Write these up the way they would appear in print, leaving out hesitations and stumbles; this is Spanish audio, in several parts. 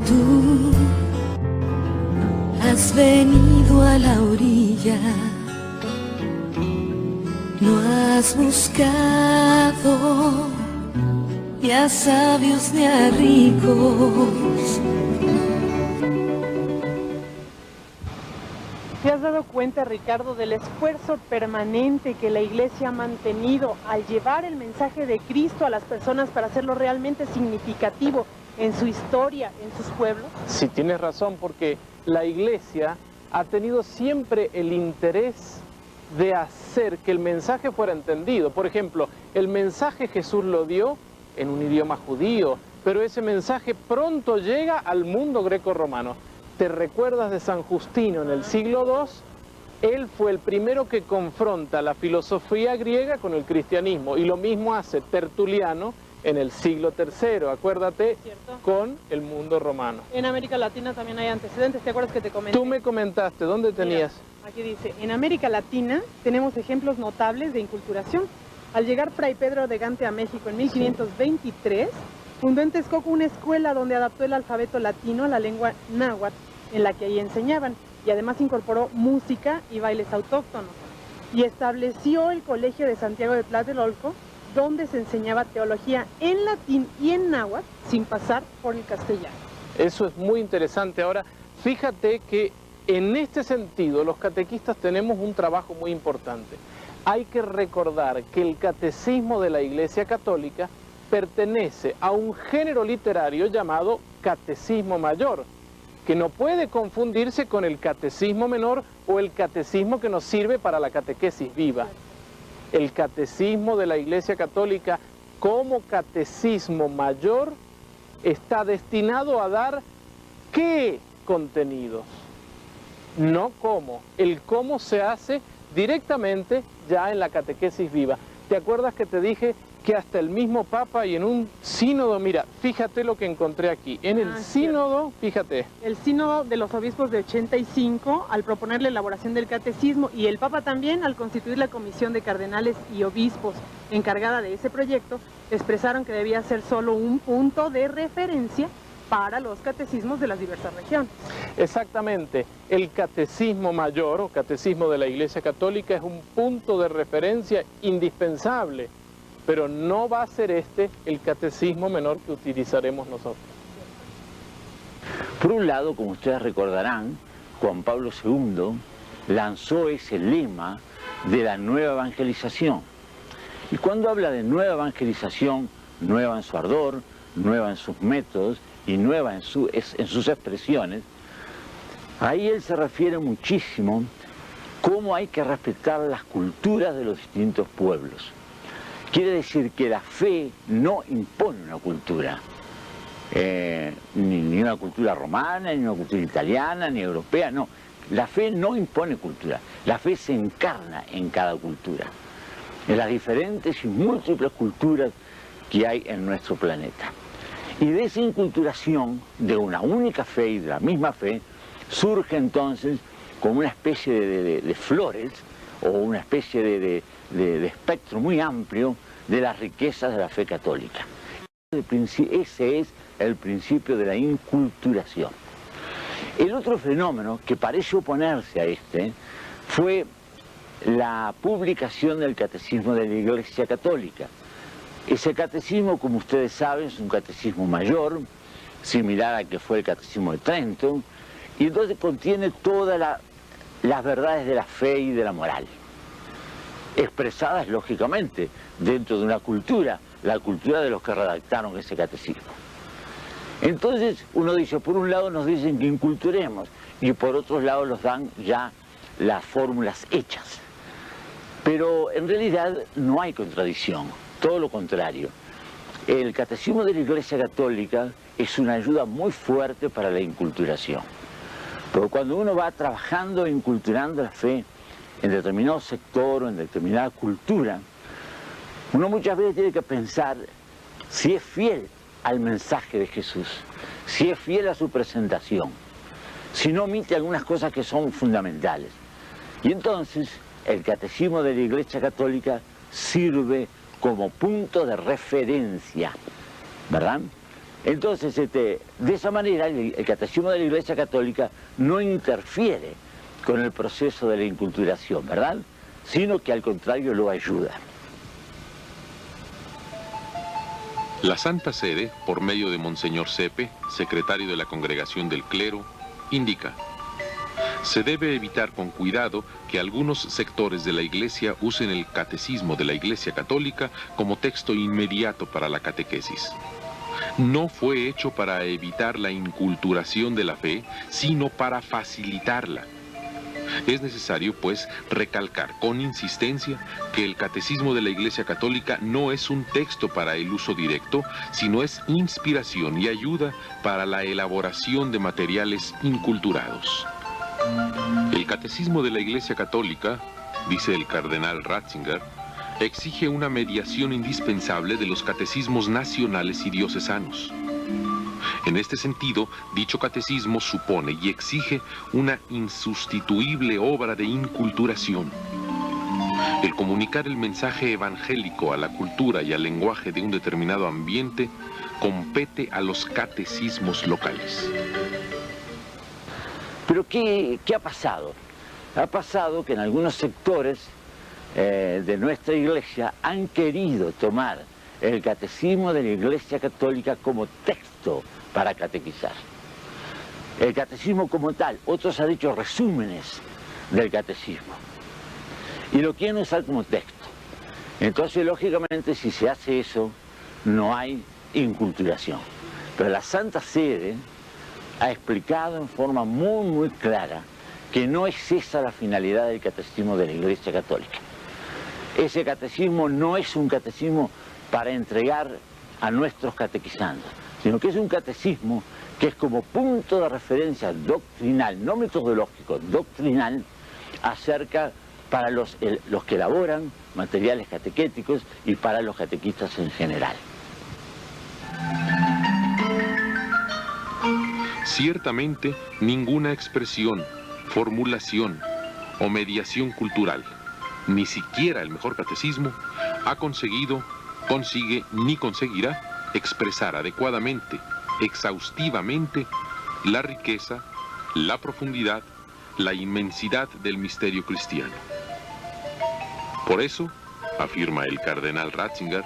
Tú has venido a la orilla, no has buscado ni a sabios ni a ricos. ¿Te has dado cuenta, Ricardo, del esfuerzo permanente que la Iglesia ha mantenido al llevar el mensaje de Cristo a las personas para hacerlo realmente significativo en su historia, en sus pueblos? Sí, tienes razón, porque la Iglesia ha tenido siempre el interés de hacer que el mensaje fuera entendido. Por ejemplo, el mensaje Jesús lo dio en un idioma judío, pero ese mensaje pronto llega al mundo greco-romano. ¿Te recuerdas de San Justino en el siglo II? Él fue el primero que confronta la filosofía griega con el cristianismo, y lo mismo hace Tertuliano en el siglo III, acuérdate, con el mundo romano. En América Latina también hay antecedentes, ¿te acuerdas que te comenté? Tú me comentaste, ¿dónde tenías? Mira, aquí dice, en América Latina tenemos ejemplos notables de inculturación. Al llegar Fray Pedro de Gante a México en 1523, fundó en Texcoco una escuela donde adaptó el alfabeto latino a la lengua náhuatl, en la que ahí enseñaban, y además incorporó música y bailes autóctonos. Y estableció el Colegio de Santiago de Tlatelolco, donde se enseñaba teología en latín y en náhuatl, sin pasar por el castellano. Eso es muy interesante. Ahora, fíjate que en este sentido los catequistas tenemos un trabajo muy importante. Hay que recordar que el catecismo de la Iglesia Católica pertenece a un género literario llamado catecismo mayor, que no puede confundirse con el catecismo menor o el catecismo que nos sirve para la catequesis viva. El catecismo de la Iglesia Católica como catecismo mayor está destinado a dar ¿qué contenidos? No cómo. El cómo se hace directamente ya en la catequesis viva. ¿Te acuerdas que te dije que hasta el mismo Papa y en un sínodo, mira, fíjate lo que encontré aquí, en el sínodo, fíjate. El sínodo de los obispos de 85, al proponer la elaboración del catecismo, y el Papa también, al constituir la comisión de cardenales y obispos encargada de ese proyecto, expresaron que debía ser solo un punto de referencia para los catecismos de las diversas regiones. Exactamente, el catecismo mayor o catecismo de la Iglesia Católica es un punto de referencia indispensable, pero no va a ser este el catecismo menor que utilizaremos nosotros. Por un lado, como ustedes recordarán, Juan Pablo II lanzó ese lema de la nueva evangelización. Y cuando habla de nueva evangelización, nueva en su ardor, nueva en sus métodos y nueva en sus expresiones, ahí él se refiere muchísimo cómo hay que respetar las culturas de los distintos pueblos. Quiere decir que la fe no impone una cultura, ni una cultura romana, ni una cultura italiana, ni europea, no. La fe no impone cultura, la fe se encarna en cada cultura, en las diferentes y múltiples culturas que hay en nuestro planeta. Y de esa inculturación de una única fe y de la misma fe, surge entonces como una especie de flores o una especie de espectro muy amplio de las riquezas de la fe católica. Ese es el principio de la inculturación. El otro fenómeno que parece oponerse a este fue la publicación del Catecismo de la Iglesia Católica. Ese catecismo, como ustedes saben, es un catecismo mayor, similar al que fue el Catecismo de Trento, y entonces contiene todas las verdades de la fe y de la moral, expresadas lógicamente dentro de una cultura, la cultura de los que redactaron ese catecismo. Entonces uno dice, por un lado nos dicen que inculturemos y por otro lado nos dan ya las fórmulas hechas. Pero en realidad no hay contradicción, todo lo contrario. El catecismo de la Iglesia Católica es una ayuda muy fuerte para la inculturación. Pero cuando uno va trabajando e inculturando la fe en determinado sector o en determinada cultura, uno muchas veces tiene que pensar si es fiel al mensaje de Jesús, si es fiel a su presentación, si no omite algunas cosas que son fundamentales. Y entonces el catecismo de la Iglesia Católica sirve como punto de referencia, ¿verdad? Entonces, de esa manera, el Catecismo de la Iglesia Católica no interfiere con el proceso de la inculturación, ¿verdad? Sino que al contrario lo ayuda. La Santa Sede, por medio de Monseñor Cepe, secretario de la Congregación del Clero, indica: se debe evitar con cuidado que algunos sectores de la Iglesia usen el Catecismo de la Iglesia Católica como texto inmediato para la catequesis. No fue hecho para evitar la inculturación de la fe, sino para facilitarla. Es necesario, pues, recalcar con insistencia que el Catecismo de la Iglesia Católica no es un texto para el uso directo, sino es inspiración y ayuda para la elaboración de materiales inculturados. El Catecismo de la Iglesia Católica, dice el cardenal Ratzinger, exige una mediación indispensable de los catecismos nacionales y diocesanos. En este sentido, dicho catecismo supone y exige una insustituible obra de inculturación. El comunicar el mensaje evangélico a la cultura y al lenguaje de un determinado ambiente compete a los catecismos locales. Pero ¿qué ha pasado? Ha pasado que en algunos sectores de nuestra iglesia han querido tomar el Catecismo de la Iglesia Católica como texto para catequizar. El catecismo como tal, otros han hecho resúmenes del catecismo y lo quieren usar como texto. Entonces, lógicamente, si se hace eso, no hay inculturación. Pero la Santa Sede ha explicado en forma muy clara que no es esa la finalidad del Catecismo de la Iglesia Católica. Ese catecismo no es un catecismo para entregar a nuestros catequizandos, sino que es un catecismo que es como punto de referencia doctrinal, no metodológico, doctrinal, acerca para los que elaboran materiales catequéticos y para los catequistas en general. Ciertamente, ninguna expresión, formulación o mediación cultural, ni siquiera el mejor catecismo, ha conseguido, consigue ni conseguirá expresar adecuadamente, exhaustivamente, la riqueza, la profundidad, la inmensidad del misterio cristiano. Por eso, afirma el cardenal Ratzinger,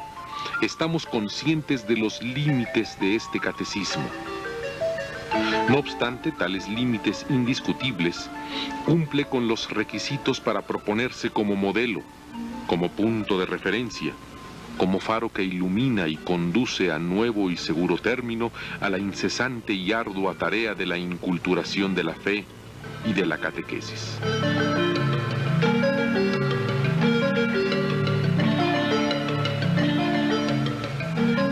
estamos conscientes de los límites de este catecismo. No obstante, tales límites indiscutibles cumple con los requisitos para proponerse como modelo, como punto de referencia, como faro que ilumina y conduce a nuevo y seguro término a la incesante y ardua tarea de la inculturación de la fe y de la catequesis.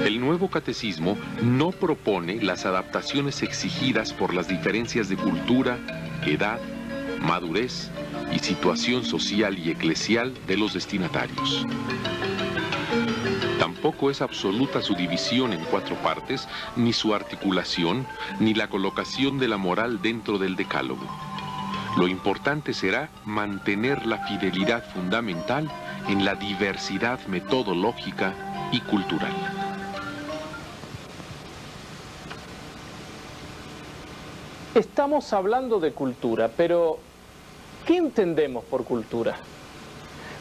El nuevo catecismo no propone las adaptaciones exigidas por las diferencias de cultura, edad, madurez y situación social y eclesial de los destinatarios. Tampoco es absoluta su división en 4 partes, ni su articulación, ni la colocación de la moral dentro del decálogo. Lo importante será mantener la fidelidad fundamental en la diversidad metodológica y cultural. Estamos hablando de cultura, pero ¿qué entendemos por cultura?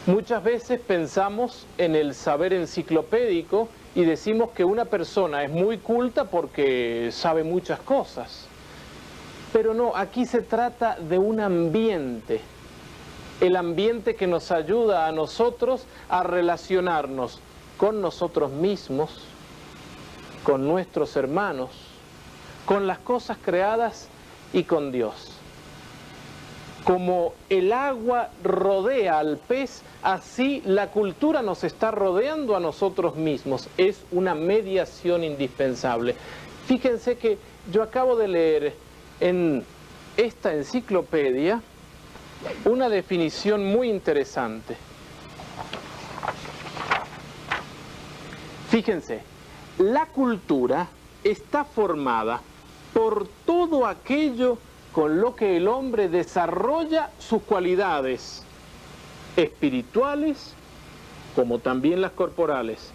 Muchas veces pensamos en el saber enciclopédico y decimos que una persona es muy culta porque sabe muchas cosas. Pero no, aquí se trata de un ambiente, el ambiente que nos ayuda a nosotros a relacionarnos con nosotros mismos, con nuestros hermanos, con las cosas creadas y con Dios. Como el agua rodea al pez, así la cultura nos está rodeando a nosotros mismos. Es una mediación indispensable. Fíjense que yo acabo de leer en esta enciclopedia una definición muy interesante. Fíjense, la cultura está formada por todo aquello con lo que el hombre desarrolla sus cualidades espirituales como también las corporales.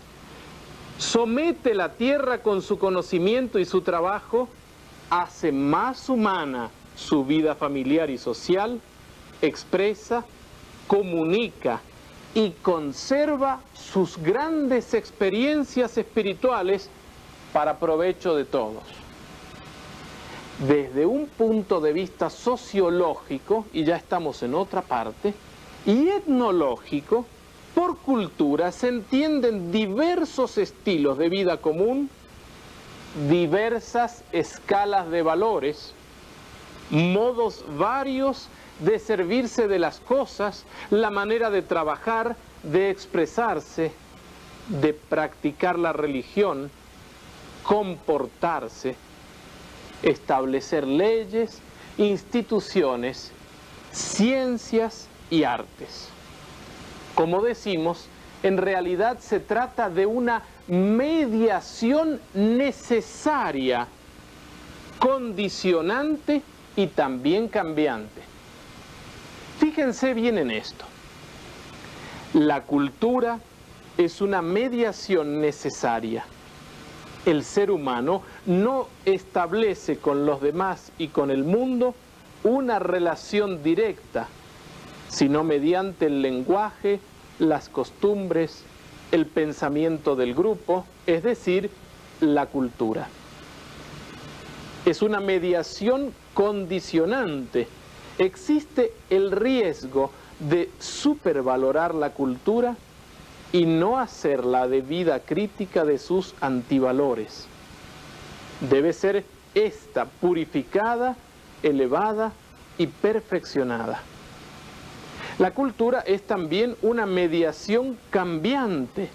somete la tierra con su conocimiento y su trabajo, hace más humana su vida familiar y social, expresa, comunica y conserva sus grandes experiencias espirituales para provecho de todos. Desde un punto de vista sociológico, y ya estamos en otra parte, y etnológico, por cultura se entienden diversos estilos de vida común, diversas escalas de valores, modos varios de servirse de las cosas, la manera de trabajar, de expresarse, de practicar la religión, comportarse, establecer leyes, instituciones, ciencias y artes. Como decimos, en realidad se trata de una mediación necesaria, condicionante y también cambiante. Fíjense bien en esto. La cultura es una mediación necesaria. El ser humano no establece con los demás y con el mundo una relación directa, sino mediante el lenguaje, las costumbres, el pensamiento del grupo, es decir, la cultura. Es una mediación condicionante. Existe el riesgo de supervalorar la cultura y no hacer la debida crítica de sus antivalores. Debe ser esta purificada, elevada y perfeccionada. La cultura es también una mediación cambiante,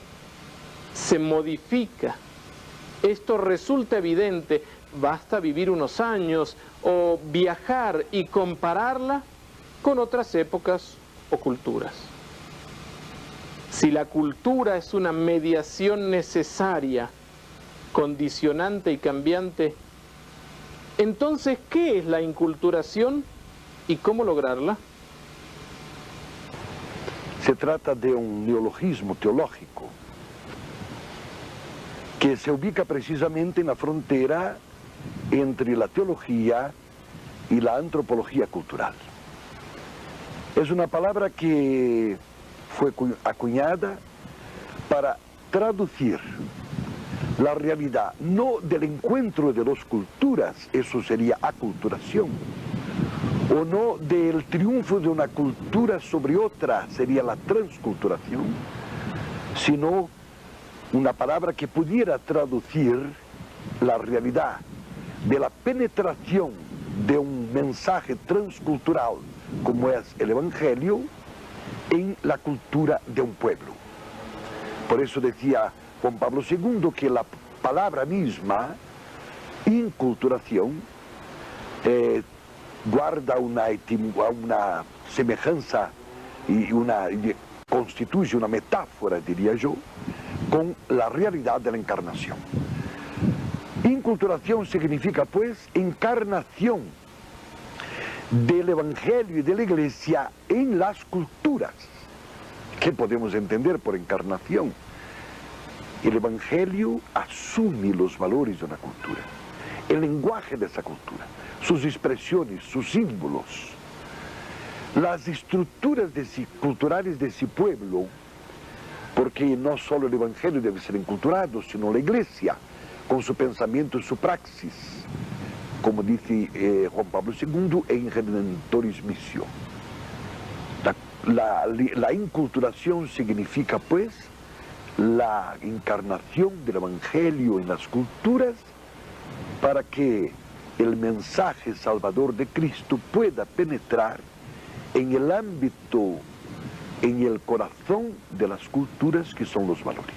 se modifica. Esto resulta evidente, basta vivir unos años o viajar y compararla con otras épocas o culturas. Si la cultura es una mediación necesaria, condicionante y cambiante, entonces, ¿qué es la inculturación y cómo lograrla? Se trata de un neologismo teológico que se ubica precisamente en la frontera entre la teología y la antropología cultural. Es una palabra que fue acuñada para traducir la realidad, no del encuentro de dos culturas, eso sería aculturación, o no del triunfo de una cultura sobre otra, sería la transculturación, sino una palabra que pudiera traducir la realidad de la penetración de un mensaje transcultural como es el Evangelio en la cultura de un pueblo. Por eso decía Juan Pablo II que la palabra misma, inculturación, guarda una semejanza y constituye una metáfora, diría yo, con la realidad de la encarnación. Inculturación significa pues encarnación del Evangelio y de la Iglesia en las culturas. ¿Qué podemos entender por encarnación? El Evangelio asume los valores de una cultura, el lenguaje de esa cultura, sus expresiones, sus símbolos, las estructuras culturales de ese pueblo, porque no solo el Evangelio debe ser enculturado, sino la Iglesia, con su pensamiento y su praxis, como dice Juan Pablo II en Redentoris Missio. La inculturación significa pues la encarnación del Evangelio en las culturas para que el mensaje salvador de Cristo pueda penetrar en el ámbito, en el corazón de las culturas que son los valores.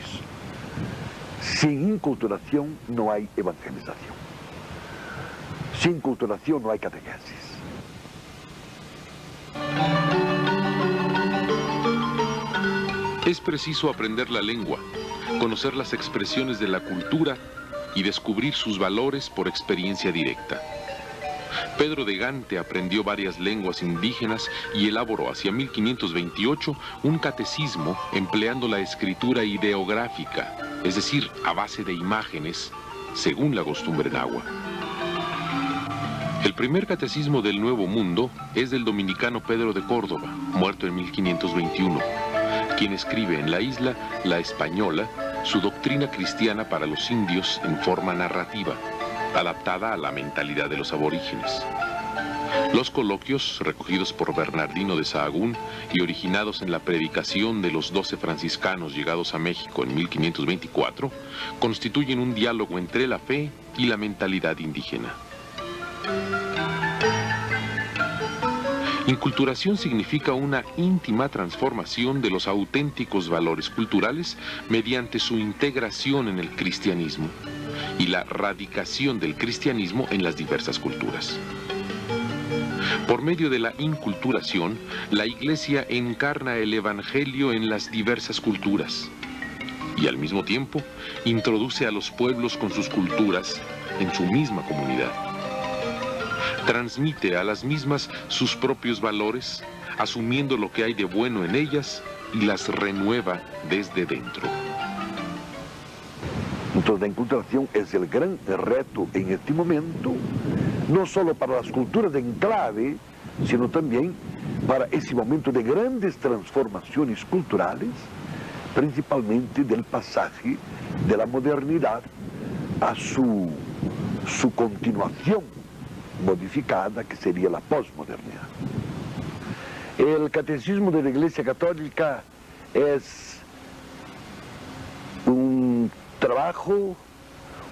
Sin inculturación no hay evangelización. Sin culturación no hay catequesis. Es preciso aprender la lengua, conocer las expresiones de la cultura y descubrir sus valores por experiencia directa. Pedro de Gante aprendió varias lenguas indígenas y elaboró hacia 1528 un catecismo empleando la escritura ideográfica, es decir, a base de imágenes, según la costumbre nahua. El primer catecismo del Nuevo Mundo es del dominicano Pedro de Córdoba, muerto en 1521, quien escribe en la isla La Española su doctrina cristiana para los indios en forma narrativa, adaptada a la mentalidad de los aborígenes. Los coloquios, recogidos por Bernardino de Sahagún y originados en la predicación de los 12 franciscanos llegados a México en 1524, constituyen un diálogo entre la fe y la mentalidad indígena. Inculturación significa una íntima transformación de los auténticos valores culturales mediante su integración en el cristianismo y la radicación del cristianismo en las diversas culturas. Por medio de la inculturación, la Iglesia encarna el Evangelio en las diversas culturas y al mismo tiempo introduce a los pueblos con sus culturas en su misma comunidad. Transmite a las mismas sus propios valores, asumiendo lo que hay de bueno en ellas y las renueva desde dentro. Entonces la inculturación es el gran reto en este momento, no solo para las culturas de enclave, sino también para ese momento de grandes transformaciones culturales, principalmente del pasaje de la modernidad a su continuación modificada, que sería la posmodernidad. El catecismo de la Iglesia Católica es un trabajo,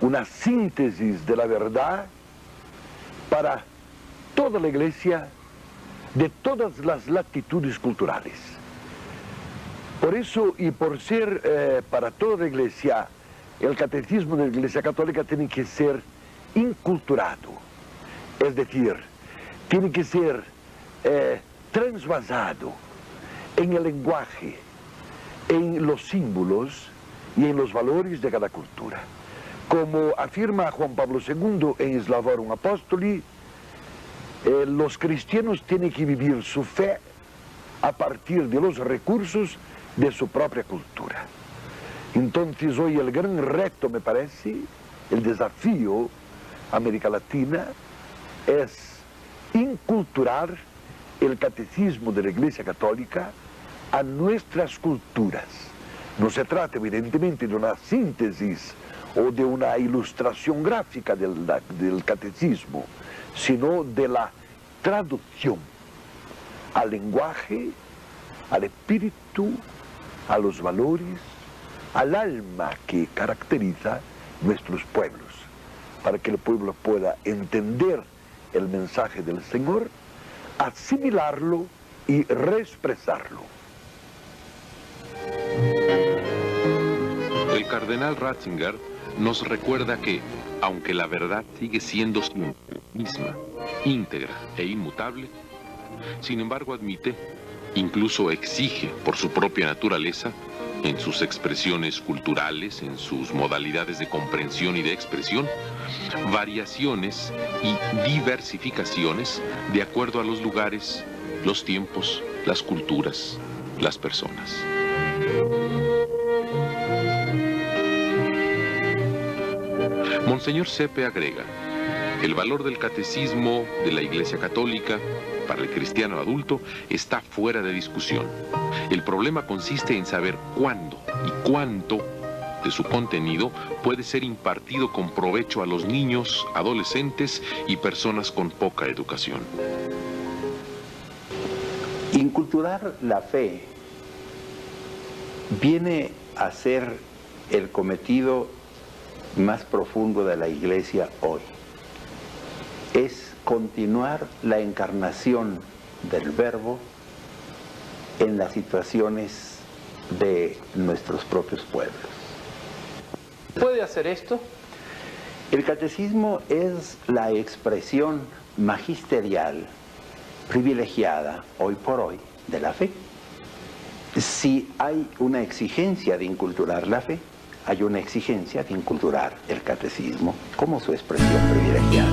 una síntesis de la verdad para toda la Iglesia de todas las latitudes culturales. Por eso y por ser para toda la Iglesia, el catecismo de la Iglesia Católica tiene que ser inculturado, es decir, tiene que ser transvasado en el lenguaje, en los símbolos y en los valores de cada cultura. Como afirma Juan Pablo II en Slavorum Apostoli, los cristianos tienen que vivir su fe a partir de los recursos de su propia cultura. Entonces hoy el gran reto, me parece, el desafío a América Latina es inculturar el catecismo de la Iglesia Católica a nuestras culturas. No se trata evidentemente de una síntesis o de una ilustración gráfica del catecismo, sino de la traducción al lenguaje, al espíritu, a los valores, al alma que caracteriza nuestros pueblos, para que el pueblo pueda entender el mensaje del Señor, asimilarlo y reexpresarlo. El cardenal Ratzinger nos recuerda que, aunque la verdad sigue siendo siempre la misma, íntegra e inmutable, sin embargo admite, incluso exige por su propia naturaleza, en sus expresiones culturales, en sus modalidades de comprensión y de expresión, variaciones y diversificaciones de acuerdo a los lugares, los tiempos, las culturas, las personas. Monseñor Sepe agrega, el valor del catecismo de la Iglesia Católica para el cristiano adulto está fuera de discusión. El problema consiste en saber cuándo y cuánto de su contenido puede ser impartido con provecho a los niños, adolescentes y personas con poca educación. Inculturar la fe viene a ser el cometido más profundo de la Iglesia hoy. Es continuar la encarnación del Verbo en las situaciones de nuestros propios pueblos. ¿Puede hacer esto? El catecismo es la expresión magisterial, privilegiada, hoy por hoy, de la fe. Si hay una exigencia de inculturar la fe, hay una exigencia de inculturar el catecismo como su expresión privilegiada.